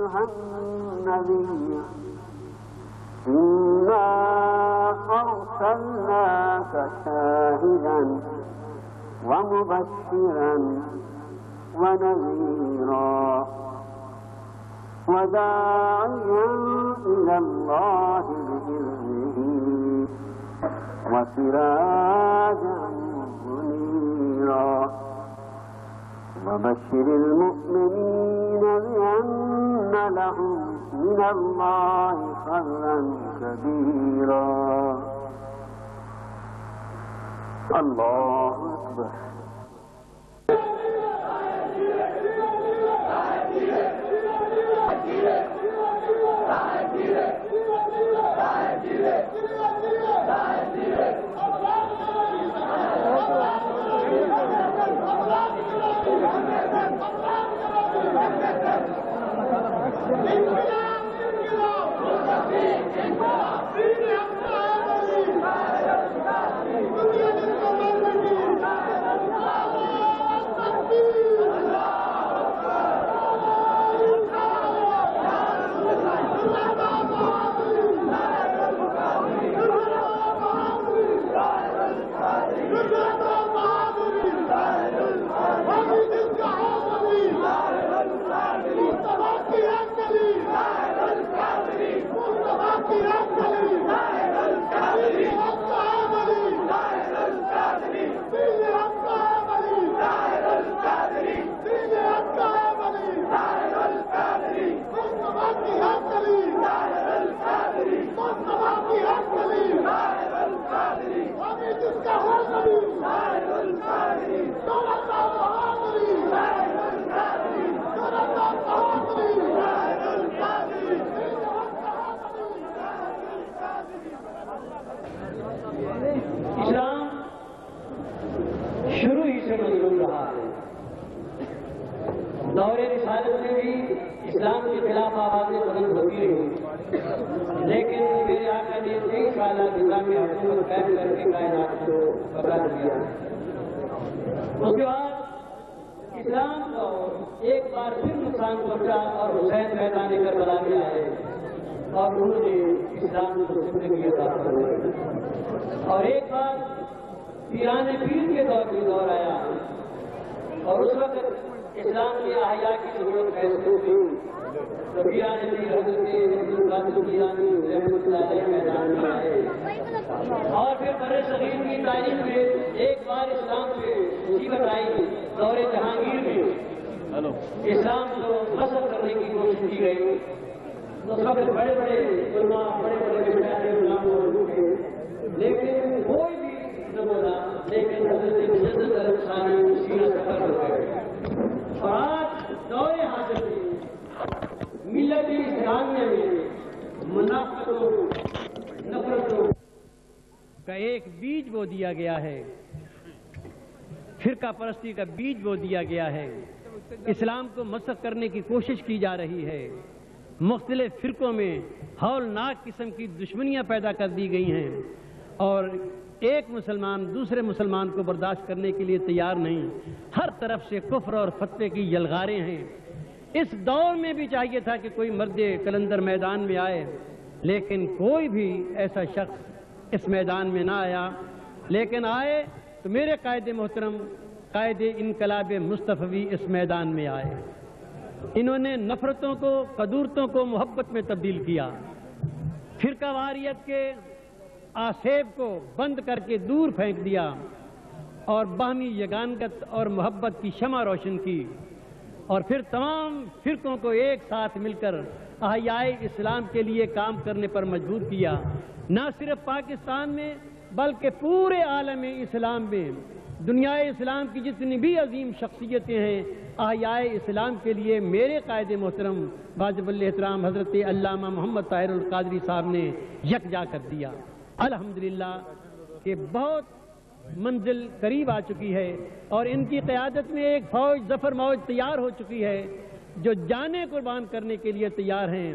أيها النبي إنا أرسلناك شاهدا ومبشرا ونذيرا وداعيا إلى الله بإذنه وسراجا منيرا وبشر المؤمنين بأن لهم من الله فضلا كبيرا الله أكبر اس کے بعد اسلام کو ایک بار پھر نقصان پہنچا اور حسین میدان کربلا میں آئے اور انہوں نے اسلام کو زندگی عطا فرمائی اور ایک بار پیران پیر کے دور آیا اور اس وقت اسلام کی احیاء کی ضرورت محسوس ہوئی تو پیران پیر حضرت عبدالقادر جیلانی رحمۃ اللہ علیہ میدان میں آئے اور پھر برِ صغیر کی تاریخ میں ایک بار اسلام پہ مصیبت آئی دور جہانگیر میں اسلام کو نصب کرنے کی کوشش کی گئی اس وقت بڑے بڑے علماء بڑے بڑے علماء موجود تھے لیکن کوئی بھی نہ بولا لیکن حضرت مجدد علیہ السلام سینہ سفر ہو گئے اور آج دور حاضر میں ملت اسلامیہ میں منافقتوں نفرتوں کا ایک بیج بو دیا گیا ہے، فرقہ پرستی کا بیج بو دیا گیا ہے، اسلام کو مسخ کرنے کی کوشش کی جا رہی ہے، مختلف فرقوں میں ہولناک قسم کی دشمنیاں پیدا کر دی گئی ہیں اور ایک مسلمان دوسرے مسلمان کو برداشت کرنے کے لیے تیار نہیں، ہر طرف سے کفر اور فتوے کی یلغاریں ہیں۔ اس دور میں بھی چاہیے تھا کہ کوئی مرد کلندر میدان میں آئے، لیکن کوئی بھی ایسا شخص اس میدان میں نہ آیا، لیکن آئے تو میرے قائد محترم قائد انقلاب مصطفی اس میدان میں آئے۔ انہوں نے نفرتوں کو قدورتوں کو محبت میں تبدیل کیا، فرقہ واریت کے آسیب کو بند کر کے دور پھینک دیا اور باہمی یگانگت اور محبت کی شمع روشن کی اور پھر تمام فرقوں کو ایک ساتھ مل کر احیاء اسلام کے لیے کام کرنے پر مجبور کیا، نہ صرف پاکستان میں بلکہ پورے عالم اسلام میں دنیا اسلام کی جتنی بھی عظیم شخصیتیں ہیں احیاء اسلام کے لیے میرے قائد محترم واجب الاحترام حضرت علامہ محمد طاہر القادری صاحب نے یکجا کر دیا۔ الحمدللہ کہ بہت منزل قریب آ چکی ہے اور ان کی قیادت میں ایک فوج ظفر موج تیار ہو چکی ہے جو جانیں قربان کرنے کے لیے تیار ہیں،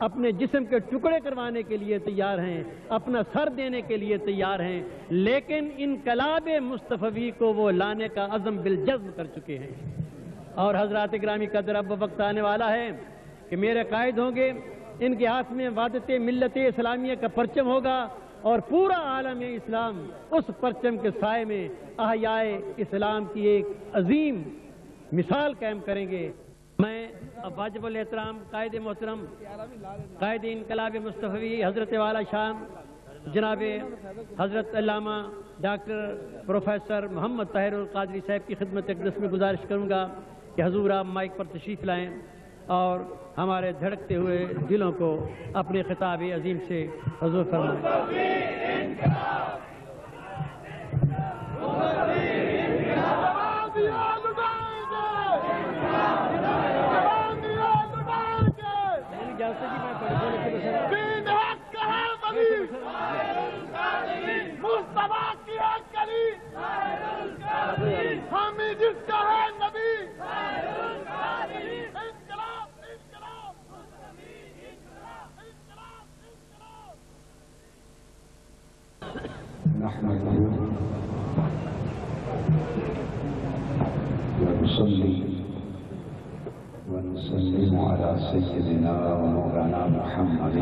اپنے جسم کے ٹکڑے کروانے کے لیے تیار ہیں، اپنا سر دینے کے لیے تیار ہیں، لیکن انقلاب مصطفی کو وہ لانے کا عزم بالجزم کر چکے ہیں۔ اور حضرات گرامی قدر اب وقت آنے والا ہے کہ میرے قائد ہوں گے، ان کے ہاتھ میں وحدت ملت اسلامیہ کا پرچم ہوگا اور پورا عالم اسلام اس پرچم کے سائے میں احیاء اسلام کی ایک عظیم مثال قائم کریں گے۔ میں اب واجب الاحترام قائد محترم قائد انقلاب مصطفی حضرت والا شام جناب حضرت علامہ ڈاکٹر پروفیسر محمد طاہر القادری صاحب کی خدمت اقدس میں گزارش کروں گا کہ حضور آپ مائک پر تشریف لائیں اور ہمارے دھڑکتے ہوئے دلوں کو اپنے خطاب عظیم سے حضور فرمائیں۔ ونصلي ونسلم على سيدنا ومولانا محمد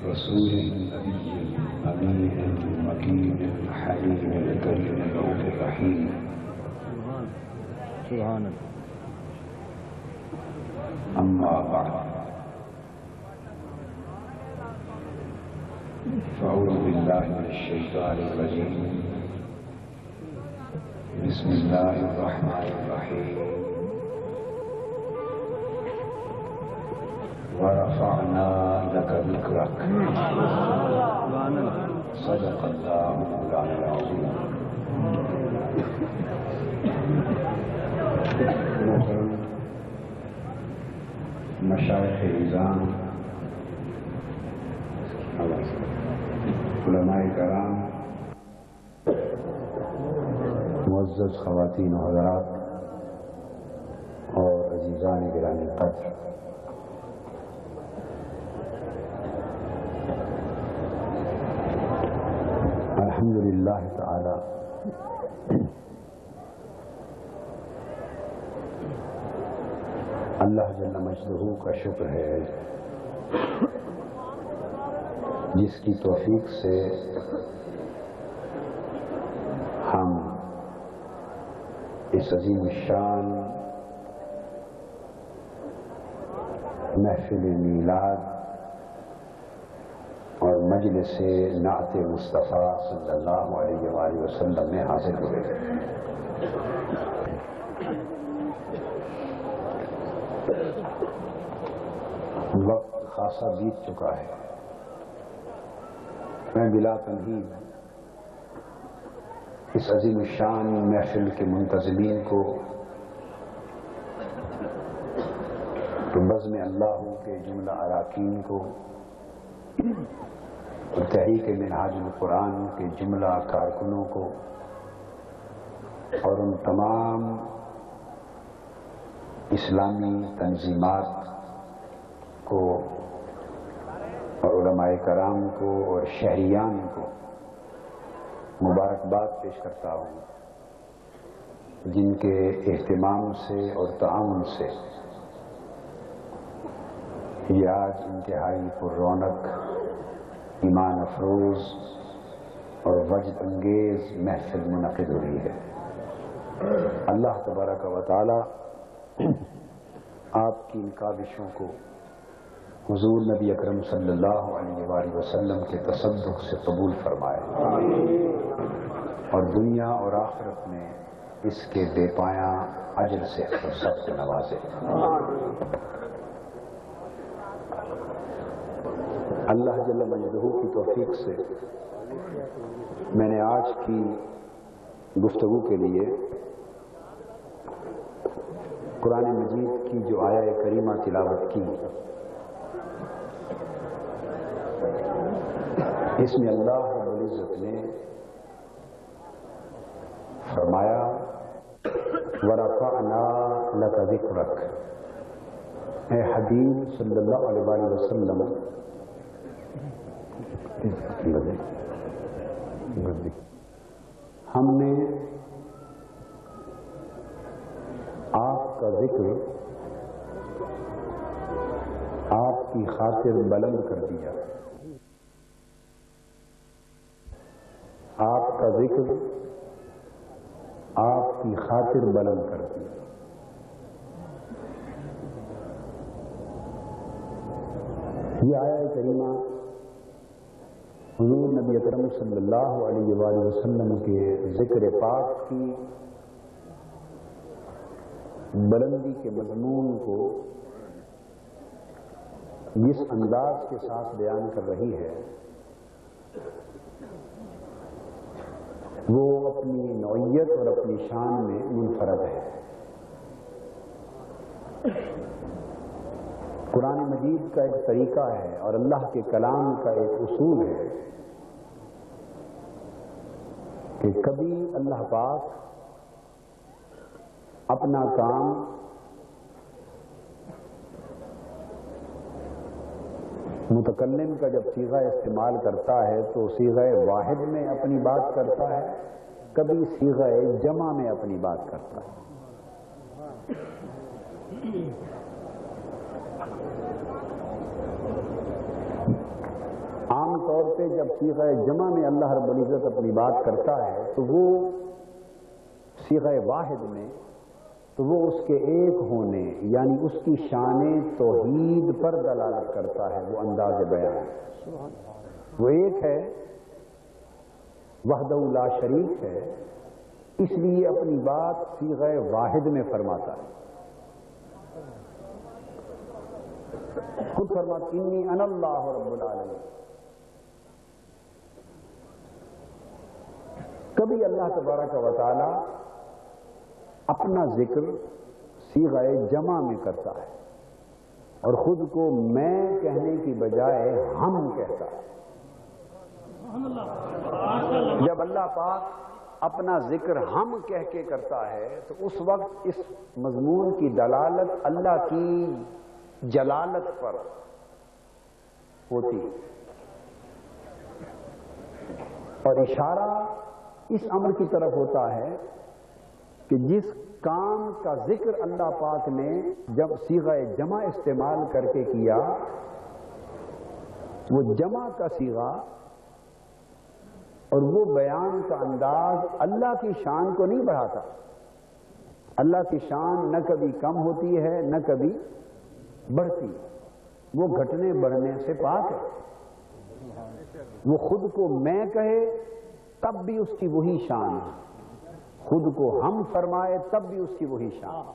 رسول النبي الأمين المكين الحليم الكريم الرؤوف الرحيم سبحان الله. أما بعد فأعوذ بالله من الشيطان الرجيم بسم الله الرحمن الرحيم ورفعنا لك ذكرك صدق الله مولانا العظيم. محترم مشایخ اعظام، علماء کرام، معزز خواتین و حضرات اور عزیزان گرامی قدر، الحمدللہ تعالی اللہ جل مجدہ کا شکر ہے جس کی توفیق سے ہم اس عظیم الشان محفل میلاد اور مجلس نعت مصطفیٰ صلی اللہ علیہ وآلہ وسلم میں حاضر ہوئے۔ وقت خاصا بیت چکا ہے۔ میں بلا تمہید اس عظیم الشان محفل کے منتظمین کو بزم اللہ کے جملہ اراکین کو اور تحریک منہاج القرآن کے جملہ کارکنوں کو اور ان تمام اسلامی تنظیمات کو اور علماء کرام کو اور شہریان کو مبارکباد پیش کرتا ہوں جن کے اہتمام سے اور تعاون سے یہ آج انتہائی پر رونق، ایمان افروز اور وجد انگیز محفل منعقد ہوئی ہے۔ اللہ تبارک و تعالی آپ کی ان کاوشوں کو حضور نبی اکرم صلی اللہ علیہ وآلہ وسلم کے تصدق سے قبول فرمائے اور دنیا اور آخرت میں اس کے بے پایاں اجر سے سب کو نوازے۔ اللہ جل مجدہ کی توفیق سے میں نے آج کی گفتگو کے لیے قرآن مجید کی جو آیہ کریمہ تلاوت کی، اس میں اللہ رب العزت نے فرمایا وَرَفَعْنَا لَكَ ذِكْرَكَ، اے حبیب صلی اللہ علیہ وآلہ وسلم ہم نے آپ کا ذکر آپ کی خاطر بلند کر دیا، آپ کا ذکر آپ کی خاطر بلند کر دیا۔ یہ آیہ کریمہ حضور نبی اکرم صلی اللہ علیہ وآلہ وسلم کے ذکر پاک کی بلندی کے مضمون کو جس انداز کے ساتھ بیان کر رہی ہے وہ اپنی نوعیت اور اپنی شان میں منفرد ہے۔ قرآن مجید کا ایک طریقہ ہے اور اللہ کے کلام کا ایک اصول ہے کہ کبھی اللہ پاک اپنا کام متکلم کا جب صیغہ استعمال کرتا ہے تو صیغہ واحد میں اپنی بات کرتا ہے، کبھی صیغہ جمع میں اپنی بات کرتا ہے۔ عام طور پہ جب صیغہ جمع میں اللہ رب العزت اپنی بات کرتا ہے تو وہ صیغہ واحد میں تو وہ اس کے ایک ہونے یعنی اس کی شان توحید پر دلالت کرتا ہے، وہ انداز بیان وہ ایک ہے، وحدہ لا شریک ہے، اس لیے اپنی بات صیغہ واحد میں فرماتا ہے۔ خود فرماتا انی انا اللہ رب العالمین۔ کبھی اللہ تبارک و تعالی اپنا ذکر صیغہ جمع میں کرتا ہے اور خود کو میں کہنے کی بجائے ہم کہتا ہے۔ جب اللہ پاک اپنا ذکر ہم کہہ کے کرتا ہے تو اس وقت اس مضمون کی دلالت اللہ کی جلالت پر ہوتی اور اشارہ اس امر کی طرف ہوتا ہے کہ جس کام کا ذکر اللہ پاک نے جب صیغہ جمع استعمال کر کے کیا وہ جمع کا صیغہ اور وہ بیان کا انداز اللہ کی شان کو نہیں بڑھاتا۔ اللہ کی شان نہ کبھی کم ہوتی ہے نہ کبھی بڑھتی، وہ گھٹنے بڑھنے سے پاک ہے۔ وہ خود کو میں کہے تب بھی اس کی وہی شان ہے، خود کو ہم فرمائے تب بھی اس کی وہی شان،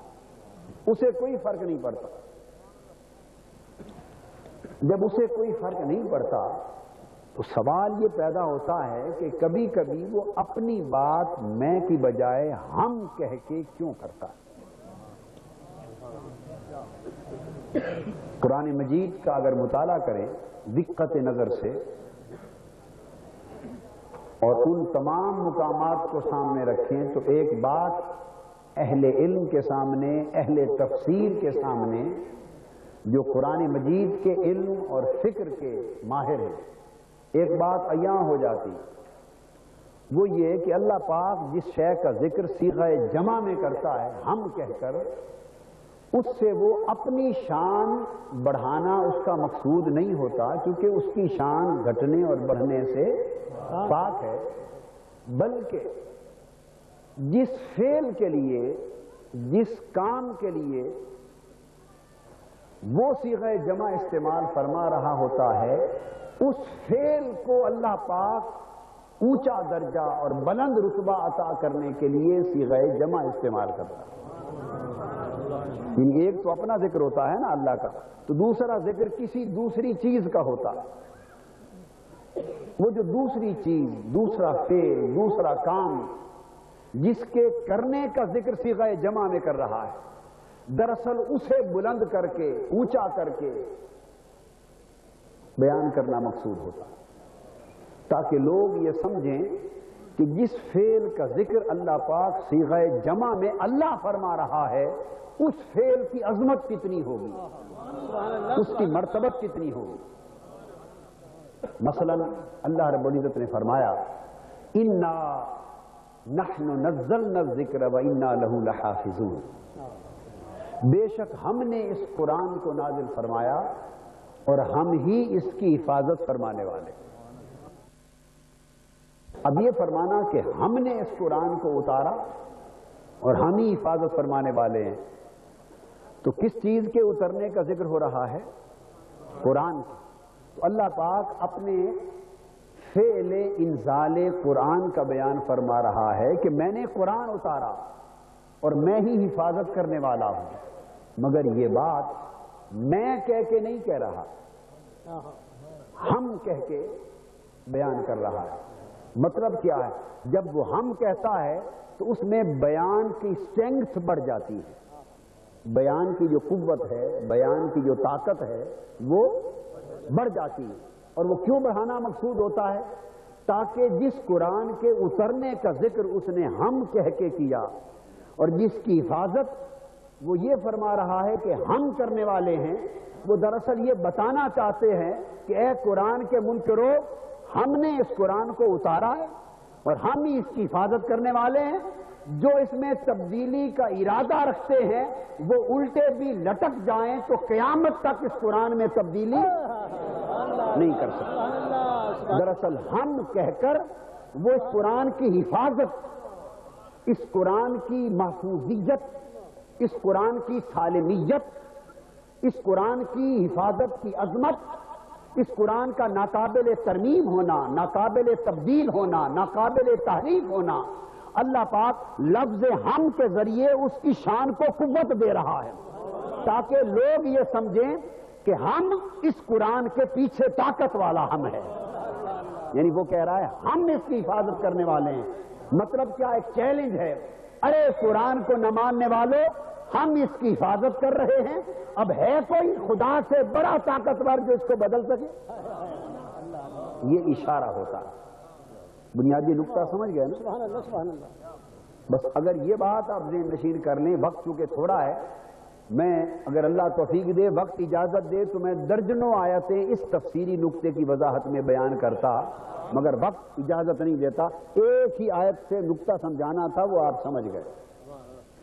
اسے کوئی فرق نہیں پڑتا۔ جب اسے کوئی فرق نہیں پڑتا تو سوال یہ پیدا ہوتا ہے کہ کبھی کبھی وہ اپنی بات میں کی بجائے ہم کہہ کے کیوں کرتا ہے؟ قرآن مجید کا اگر مطالعہ کریں دقت نظر سے اور ان تمام مقامات کو سامنے رکھیں تو ایک بات اہل علم کے سامنے، اہل تفسیر کے سامنے جو قرآن مجید کے علم اور فکر کے ماہر ہیں، ایک بات عیاں ہو جاتی، وہ یہ کہ اللہ پاک جس شے کا ذکر صیغہ جمع میں کرتا ہے ہم کہہ کر، اس سے وہ اپنی شان بڑھانا اس کا مقصود نہیں ہوتا، کیونکہ اس کی شان گھٹنے اور بڑھنے سے پاک ہے، بلکہ جس فعل کے لیے، جس کام کے لیے وہ صیغہ جمع استعمال فرما رہا ہوتا ہے اس فعل کو اللہ پاک اونچا درجہ اور بلند رتبہ عطا کرنے کے لیے صیغہ جمع استعمال کرتا ہے۔ ایک تو اپنا ذکر ہوتا ہے نا اللہ کا، تو دوسرا ذکر کسی دوسری چیز کا ہوتا ہے۔ وہ جو دوسری چیز، دوسرا فعل، دوسرا کام جس کے کرنے کا ذکر صیغہ جمع میں کر رہا ہے، دراصل اسے بلند کر کے، اونچا کر کے بیان کرنا مقصود ہوتا ہے، تاکہ لوگ یہ سمجھیں کہ جس فعل کا ذکر اللہ پاک صیغہ جمع میں اللہ فرما رہا ہے اس فعل کی عظمت کتنی ہوگی، اس کی مرتبت کتنی ہوگی۔ مثلا اللہ رب العزت نے فرمایا انا نحن نزلنا الذکر وانا لہ لحافظون، بے شک ہم نے اس قرآن کو نازل فرمایا اور ہم ہی اس کی حفاظت فرمانے والے. اب یہ فرمانا کہ ہم نے اس قرآن کو اتارا اور ہم ہی حفاظت فرمانے والے ہیں، تو کس چیز کے اترنے کا ذکر ہو رہا ہے؟ قرآن کی. تو اللہ پاک اپنے فعل انزال قرآن کا بیان فرما رہا ہے کہ میں نے قرآن اتارا اور میں ہی حفاظت کرنے والا ہوں. مگر یہ بات میں کہہ کے نہیں کہہ رہا، ہم کہہ کے بیان کر رہا ہے. مطلب کیا ہے؟ جب وہ ہم کہتا ہے تو اس میں بیان کی اسٹرینگتھ بڑھ جاتی ہے، بیان کی جو قوت ہے، بیان کی جو طاقت ہے وہ بڑھ جاتی ہے. اور وہ کیوں بڑھانا مقصود ہوتا ہے؟ تاکہ جس قرآن کے اترنے کا ذکر اس نے ہم کہہ کے کیا اور جس کی حفاظت وہ یہ فرما رہا ہے کہ ہم کرنے والے ہیں، وہ دراصل یہ بتانا چاہتے ہیں کہ اے قرآن کے منکرو، ہم نے اس قرآن کو اتارا ہے اور ہم ہی اس کی حفاظت کرنے والے ہیں. جو اس میں تبدیلی کا ارادہ رکھتے ہیں وہ الٹے بھی لٹک جائیں تو قیامت تک اس قرآن میں تبدیلی نہیں کر سکتے. دراصل ہم کہہ کر وہ اس قرآن کی حفاظت، اس قرآن کی محفوظیت، اس قرآن کی سالمیت، اس قرآن کی حفاظت کی عظمت، اس قرآن کا ناقابل ترمیم ہونا، ناقابل تبدیل ہونا، ناقابل تحریف ہونا، اللہ پاک لفظ ہم کے ذریعے اس کی شان کو قوت دے رہا ہے تاکہ لوگ یہ سمجھیں کہ ہم اس قرآن کے پیچھے طاقت والا ہم ہے. یعنی وہ کہہ رہا ہے ہم اس کی حفاظت کرنے والے ہیں. مطلب کیا؟ ایک چیلنج ہے، ارے قرآن کو نہ ماننے والوں، ہم اس کی حفاظت کر رہے ہیں. اب ہے کوئی خدا سے بڑا طاقتور جو اس کو بدل سکے؟ یہ اشارہ ہوتا ہے. بنیادی نقطہ سمجھ گئے نا؟ سبحان اللہ سبحان اللہ. بس اگر یہ بات آپ ذہن نشین کر لیں، وقت چونکہ تھوڑا ہے، میں اگر اللہ توفیق دے، وقت اجازت دے تو میں درجنوں آیتیں اس تفسیری نقطے کی وضاحت میں بیان کرتا، مگر وقت اجازت نہیں دیتا. ایک ہی آیت سے نقطہ سمجھانا تھا، وہ آپ سمجھ گئے،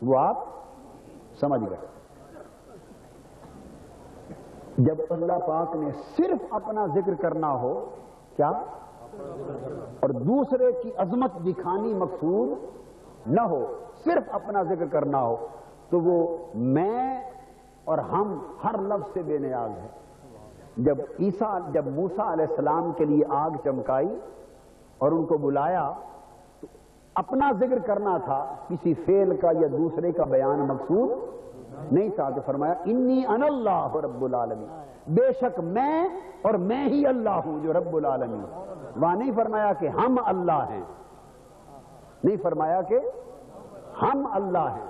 وہ آپ سمجھ گئے. جب اللہ پاک نے صرف اپنا ذکر کرنا ہو کیا اور دوسرے کی عظمت دکھانی مقصود نہ ہو، صرف اپنا ذکر کرنا ہو، تو وہ میں اور ہم ہر لفظ سے بے نیاز ہے. جب موسیٰ علیہ السلام کے لیے آگ چمکائی اور ان کو بلایا تو اپنا ذکر کرنا تھا، کسی فعل کا یا دوسرے کا بیان مقصود نہیں تھا. تو فرمایا انی انا اللہ رب العالمین، بے شک میں اور میں ہی اللہ ہوں جو رب العالمین. وہاں نہیں فرمایا کہ ہم اللہ ہیں، نہیں فرمایا کہ ہم اللہ ہیں.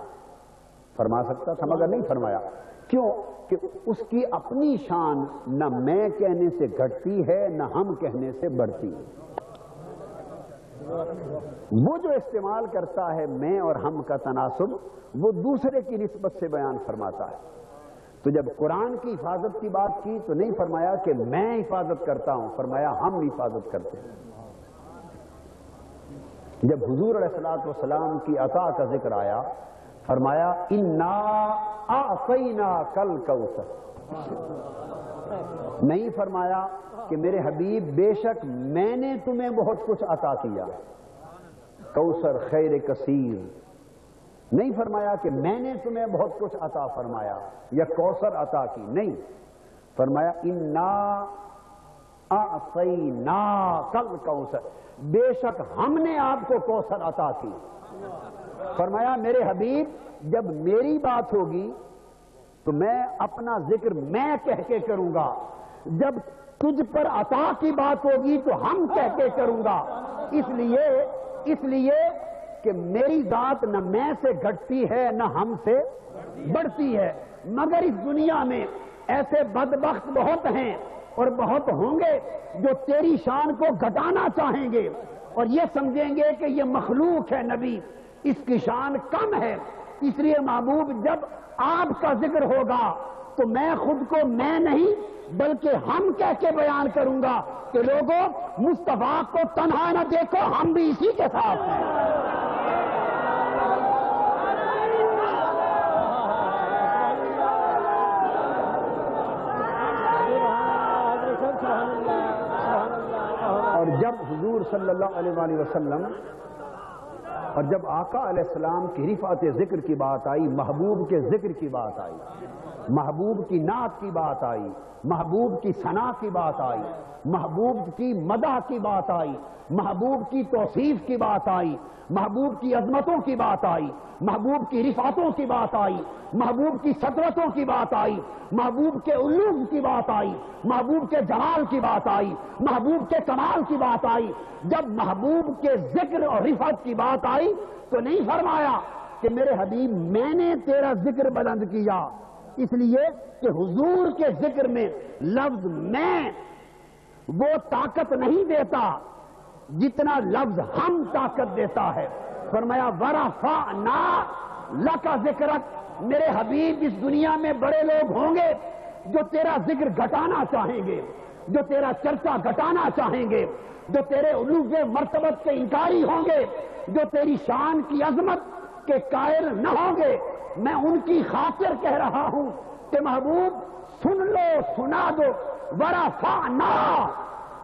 فرما سکتا تھا مگر نہیں فرمایا. کیوں؟ کہ اس کی اپنی شان نہ میں کہنے سے گھٹتی ہے نہ ہم کہنے سے بڑھتی ہے. وہ جو استعمال کرتا ہے میں اور ہم کا تناسب، وہ دوسرے کی نسبت سے بیان فرماتا ہے. تو جب قرآن کی حفاظت کی بات کی تو نہیں فرمایا کہ میں حفاظت کرتا ہوں، فرمایا ہم حفاظت کرتے ہیں. جب حضور علیہ الصلوۃ والسلام کی عطا کا ذکر آیا، فرمایا انا اعطیناک الکوثر. نہیں فرمایا کہ میرے حبیب بے شک میں نے تمہیں بہت کچھ عطا کیا، کوثر خیر کثیر. نہیں فرمایا کہ میں نے تمہیں بہت کچھ عطا فرمایا یا کوثر عطا کی. نہیں فرمایا انا اعطیناک الکوثر، بے شک ہم نے آپ کو کوثر عطا کی. فرمایا میرے حبیب جب میری بات ہوگی تو میں اپنا ذکر میں کہہ کے کروں گا، جب تجھ پر عطا کی بات ہوگی تو ہم کہہ کے کروں گا. اس لیے کہ میری ذات نہ میں سے گھٹتی ہے نہ ہم سے بڑھتی ہے. مگر اس دنیا میں ایسے بدبخت بہت ہیں اور بہت ہوں گے جو تیری شان کو گھٹانا چاہیں گے اور یہ سمجھیں گے کہ یہ مخلوق ہے، نبی اس کی شان کم ہے. اس لیے محبوب جب آپ کا ذکر ہوگا تو میں خود کو میں نہیں بلکہ ہم کہہ کے بیان کروں گا کہ لوگوں مصطفیٰ کو تنہا نہ دیکھو، ہم بھی اسی کے ساتھ ہیں. اور جب حضور صلی اللہ علیہ وآلہ وسلم اور جب آقا علیہ السلام کی رفعت ذکر کی بات آئی، محبوب کے ذکر کی بات آئی، محبوب کی نعت کی بات آئی، محبوب کی ثنا کی بات آئی، محبوب کی مدح کی بات آئی، محبوب کی توصیف کی بات آئی، محبوب کی عظمتوں کی بات آئی، محبوب کی رفعتوں کی بات آئی، محبوب کی سطوتوں کی بات آئی، محبوب کے علوم کی بات آئی، محبوب کے جلال کی بات آئی، محبوب کے کمال کی بات آئی، جب محبوب کے ذکر اور رفعت کی بات آئی تو نہیں فرمایا کہ میرے حبیب میں نے تیرا ذکر بلند کیا، اس لیے کہ حضور کے ذکر میں لفظ میں وہ طاقت نہیں دیتا جتنا لفظ ہم طاقت دیتا ہے۔ فرمایا ورفعنا لک ذکرک، میرے حبیب اس دنیا میں بڑے لوگ ہوں گے جو تیرا ذکر گھٹانا چاہیں گے، جو تیرا چرچا گھٹانا چاہیں گے، جو تیرے علو مرتبت کے انکاری ہوں گے، جو تیری شان کی عظمت کے قائل نہ ہوں گے۔ میں ان کی خاطر کہہ رہا ہوں کہ محبوب سن لو، سنا دو، ورفعنا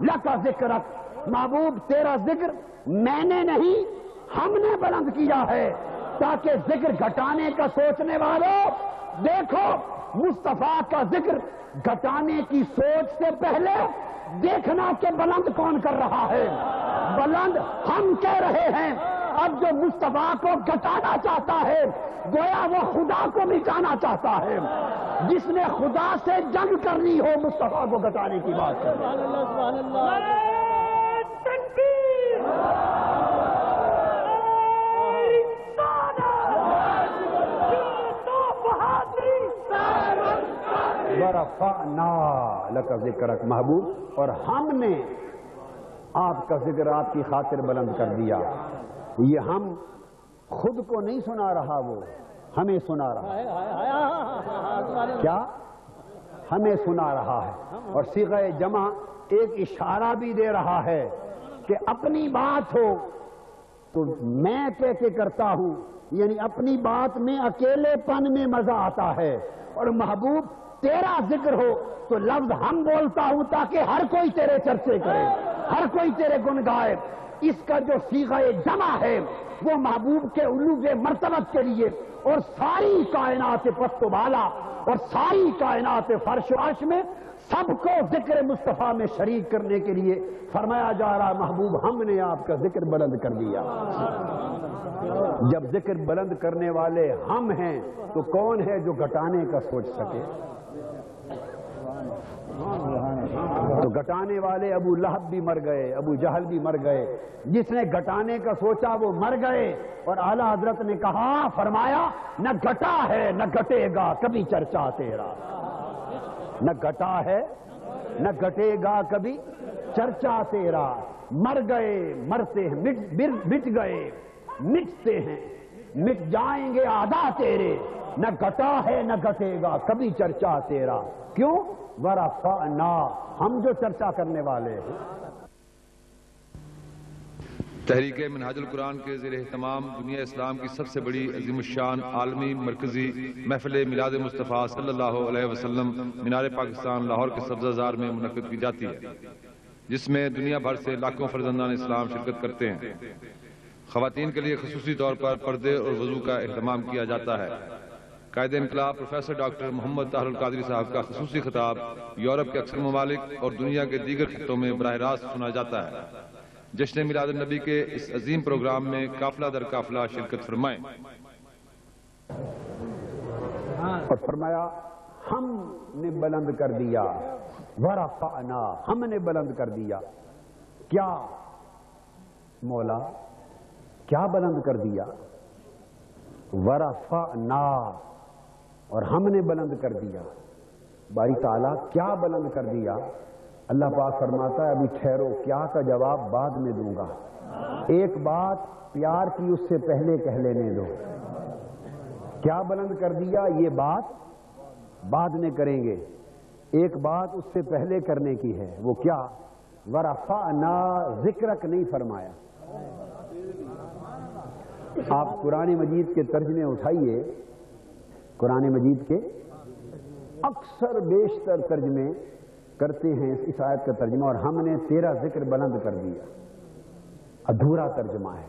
لک ذکرک، محبوب تیرا ذکر میں نے نہیں ہم نے بلند کیا ہے، تاکہ ذکر گھٹانے کا سوچنے والوں دیکھو مصطفیٰ کا ذکر گھٹانے کی سوچ سے پہلے دیکھنا کہ بلند کون کر رہا ہے، بلند ہم کہہ رہے ہیں۔ اب جو مصطفیٰ کو گھٹانا چاہتا ہے گویا وہ خدا کو مٹانا چاہتا ہے، جس نے خدا سے جنگ کرنی ہو مصطفیٰ کو گھٹانے کی بات کر رہے ہیں۔ ورفعنا لک ذکرک، محبوب اور ہم نے آپ کا ذکر آپ کی خاطر بلند کر دیا۔ یہ ہم خود کو نہیں سنا رہا، وہ ہمیں سنا رہا ہے۔ کیا ہمیں سنا رہا ہے؟ اور صیغہ جمع ایک اشارہ بھی دے رہا ہے کہ اپنی بات ہو تو میں کہہ کے کرتا ہوں، یعنی اپنی بات میں اکیلے پن میں مزہ آتا ہے، اور محبوب تیرا ذکر ہو تو لفظ ہم بولتا ہوں تاکہ ہر کوئی تیرے چرچے کرے، ہر کوئی تیرے گن گائے۔ اس کا جو صیغہ جمع ہے وہ محبوب کے علو مرتبت کے لیے اور ساری کائنات پست و بالا اور ساری کائنات فرش و عرش میں سب کو ذکر مصطفیٰ میں شریک کرنے کے لیے فرمایا جا رہا، محبوب ہم نے آپ کا ذکر بلند کر دیا۔ جب ذکر بلند کرنے والے ہم ہیں تو کون ہے جو گھٹانے کا سوچ سکے؟ تو گھٹانے والے ابو لہب بھی مر گئے، ابو جہل بھی مر گئے، جس نے گھٹانے کا سوچا وہ مر گئے۔ اور اعلیٰ حضرت نے کہا، فرمایا نہ گھٹا ہے نہ گھٹے گا کبھی چرچا تیرا، نہ گھٹا ہے نہ گھٹے گا کبھی چرچا تیرا۔ مر گئے، مرتے ہیں، مٹ گئے، مٹتے ہیں، مٹ جائیں گے آدھا تیرے، نہ گھٹا ہے نہ گھٹے گا کبھی چرچا تیرا۔ کیوں؟ ورفعنا، ہم جو چرچا کرنے والے ہیں۔ تحریک منہاج القرآن کے زیر اہتمام دنیا اسلام کی سب سے بڑی عظیم الشان عالمی مرکزی محفل میلاد مصطفیٰ صلی اللہ علیہ وسلم مینار پاکستان لاہور کے سبزہ زار میں منعقد کی جاتی ہے، جس میں دنیا بھر سے لاکھوں فرزندان اسلام شرکت کرتے ہیں۔ خواتین کے لیے خصوصی طور پر پردے اور وضو کا اہتمام کیا جاتا ہے۔ قائد انقلاب پروفیسر ڈاکٹر محمد طاہر القادری صاحب کا خصوصی خطاب یورپ کے اکثر ممالک اور دنیا کے دیگر خطوں میں براہ راست سنا جاتا ہے۔ جشن میلاد النبی کے اس عظیم پروگرام میں قافلہ در قافلہ شرکت فرمائیں۔ اور فرمایا ہم نے بلند کر دیا، ورفعنا، ہم نے بلند کر دیا۔ کیا مولا؟ کیا بلند کر دیا؟ ورفعنا، اور ہم نے بلند کر دیا۔ باری تعالیٰ کیا بلند کر دیا؟ اللہ پاک فرماتا ہے ابھی ٹھہرو، کیا کا جواب بعد میں دوں گا، ایک بات پیار کی اس سے پہلے کہہ لینے دو۔ کیا بلند کر دیا یہ بات بعد میں کریں گے، ایک بات اس سے پہلے کرنے کی ہے، وہ کیا؟ ورفعنا ذکرک نہیں فرمایا۔ آپ قرآن مجید کے ترجمے اٹھائیے، قرآن مجید کے اکثر بیشتر ترجمے کرتے ہیں اس آیت کا ترجمہ، اور ہم نے تیرا ذکر بلند کر دیا، ادھورا ترجمہ ہے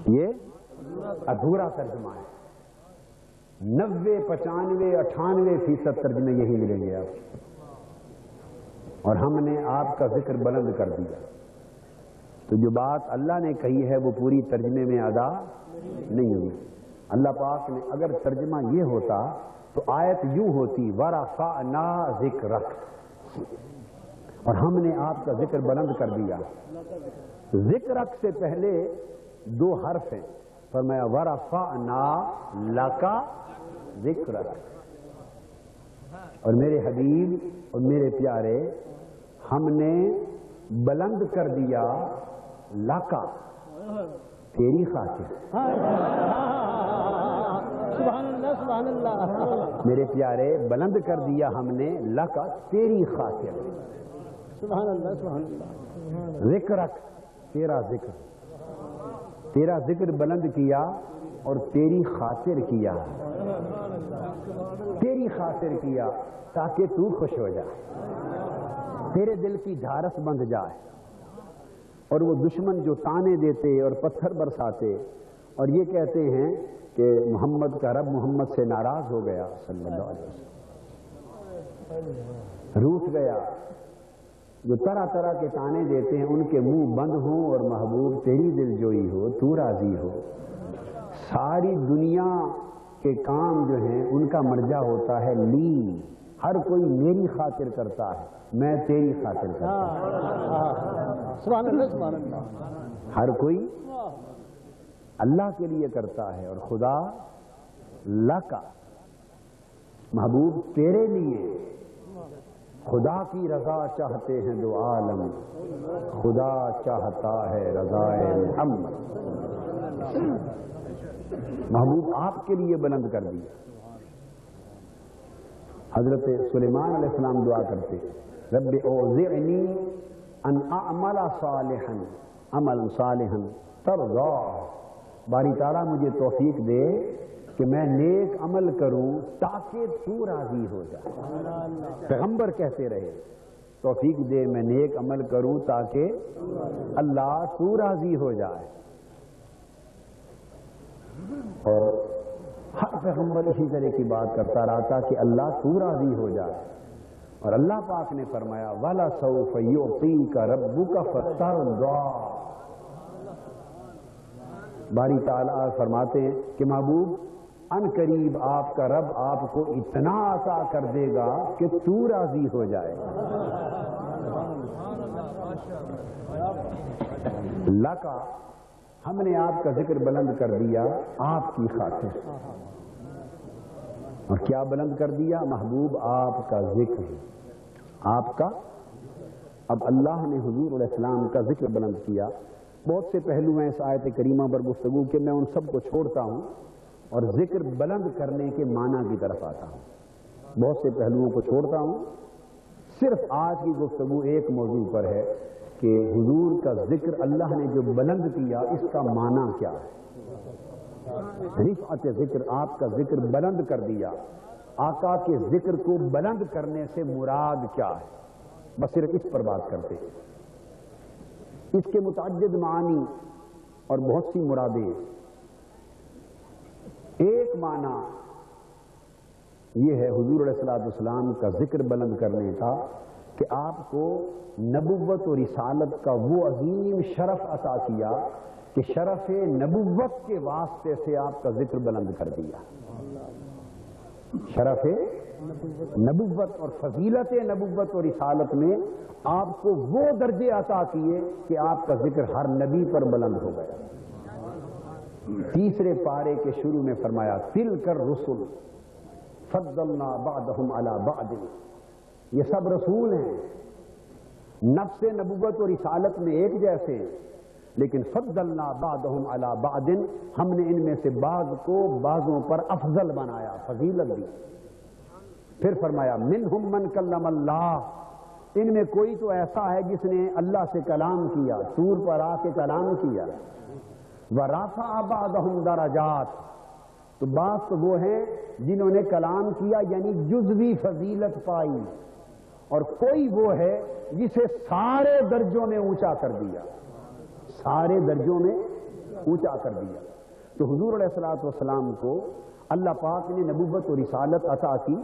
یہ، ادھورا ترجمہ ہے۔ 90 95 98% ترجمے یہی ملیں گے آپ، اور ہم نے آپ کا ذکر بلند کر دیا۔ تو جو بات اللہ نے کہی ہے وہ پوری ترجمے میں ادا نہیں ہوئی۔ اللہ پاک نے اگر ترجمہ یہ ہوتا تو آیت یوں ہوتی ورفعنا ذکرک، اور ہم نے آپ کا ذکر بلند کر دیا۔ ذکرک سے پہلے 2 حرف ہیں، فرمایا ورفعنا لک ذکرک، اور میرے حبیب اور میرے پیارے ہم نے بلند کر دیا لکا تیری خاطر۔ سبحان اللہ سبحان اللہ، میرے پیارے بلند کر دیا ہم نے لکا تیری خاطر، سبحان اللہ سبحان اللہ، ذکرک تیرا ذکر، تیرا ذکر بلند کیا اور تیری خاطر کیا، تیری خاطر کیا تاکہ تو خوش ہو جائے، تیرے دل کی ڈھارس بندھ جائے، اور وہ دشمن جو تانے دیتے اور پتھر برساتے اور یہ کہتے ہیں کہ محمد کا رب محمد سے ناراض ہو گیا صلی اللہ علیہ وسلم، روٹھ گیا، جو طرح طرح کے تانے دیتے ہیں ان کے منہ بند ہوں، اور محبوب تیری دل جوئی ہو، تو راضی ہو۔ ساری دنیا کے کام جو ہیں ان کا مرجع ہوتا ہے لی، ہر کوئی میری خاطر کرتا ہے، میں تیری خاطر کرتا ہوں، سبحان اللہ سبحان اللہ، ہر کوئی اللہ کے لیے کرتا ہے، اور خدا لکا محبوب تیرے لیے، خدا کی رضا چاہتے ہیں 2 عالم، خدا چاہتا ہے رضا محمد، محبوب آپ کے لیے بلند کر دیا۔ حضرت سلیمان علیہ السلام دعا کرتے رب اوزعنی ان اعمل صالحا عملا صالحا ترضا، باری تعالیٰ مجھے توفیق دے کہ میں نیک عمل کروں تاکہ تو راضی ہو جائے۔ پیغمبر کہتے رہے توفیق دے میں نیک عمل کروں تاکہ اللہ تو راضی ہو جائے، اور ہر پیغمبر اسی طرح کی بات کرتا رہا تھا کہ اللہ تو راضی ہو جائے، اور اللہ پاک نے فرمایا وَلَسَوْفَ يُعْطِيكَ رَبُّكَ فَتَرْضَىٰ، باری تعالیٰ فرماتے ہیں کہ محبوب ان قریب آپ کا رب آپ کو اتنا عطا کر دے گا کہ تو راضی ہو جائے۔ لکا ہم نے آپ کا ذکر بلند کر دیا آپ کی خاطر، اور کیا بلند کر دیا محبوب؟ آپ کا ذکر، آپ کا۔ اب اللہ نے حضور علیہ السلام کا ذکر بلند کیا۔ بہت سے پہلو ہیں اس آیت کریمہ پر گفتگو کہ میں ان سب کو چھوڑتا ہوں اور ذکر بلند کرنے کے معنی کی طرف آتا ہوں، بہت سے پہلوؤں کو چھوڑتا ہوں، صرف آج کی گفتگو ایک موضوع پر ہے کہ حضور کا ذکر اللہ نے جو بلند کیا اس کا معنی کیا ہے۔ رفعت ذکر، آپ کا ذکر بلند کر دیا، آقا کے ذکر کو بلند کرنے سے مراد کیا ہے، بس صرف اس پر بات کرتے ہیں۔ اس کے متعدد معنی اور بہت سی مرادیں۔ ایک معنی یہ ہے حضور علیہ السلام کا ذکر بلند کرنے کا کہ آپ کو نبوت و رسالت کا وہ عظیم شرف عطا کیا کہ شرف نبوت کے واسطے سے آپ کا ذکر بلند کر دیا۔ شرف نبوت اور فضیلت نبوت و رسالت میں آپ کو وہ درجے عطا کیے کہ آپ کا ذکر ہر نبی پر بلند ہو گیا۔ تیسرے پارے کے شروع میں فرمایا تلک الرسل فضلنا بعضهم علی بعض، یہ سب رسول ہیں، نفس نبوت و رسالت میں ایک جیسے، لیکن فضلنا بعضهم علی بعض، ہم نے ان میں سے بعض کو بعضوں پر افضل بنایا، فضیلت دی۔ پھر فرمایا منہم من کلم اللہ، ان میں کوئی تو ایسا ہے جس نے اللہ سے کلام کیا، طور پر آ کے کلام کیا۔ وَرَفَعَ بَعْضَهُمْ دَرَجَاتٍ، تو بعض تو وہ ہیں جنہوں نے کلام کیا یعنی جزوی فضیلت پائی، اور کوئی وہ ہے جسے سارے درجوں میں اونچا کر دیا، سارے درجوں میں اونچا کر دیا۔ تو حضور علیہ الصلوۃ والسلام کو اللہ پاک نے نبوت و رسالت عطا کی،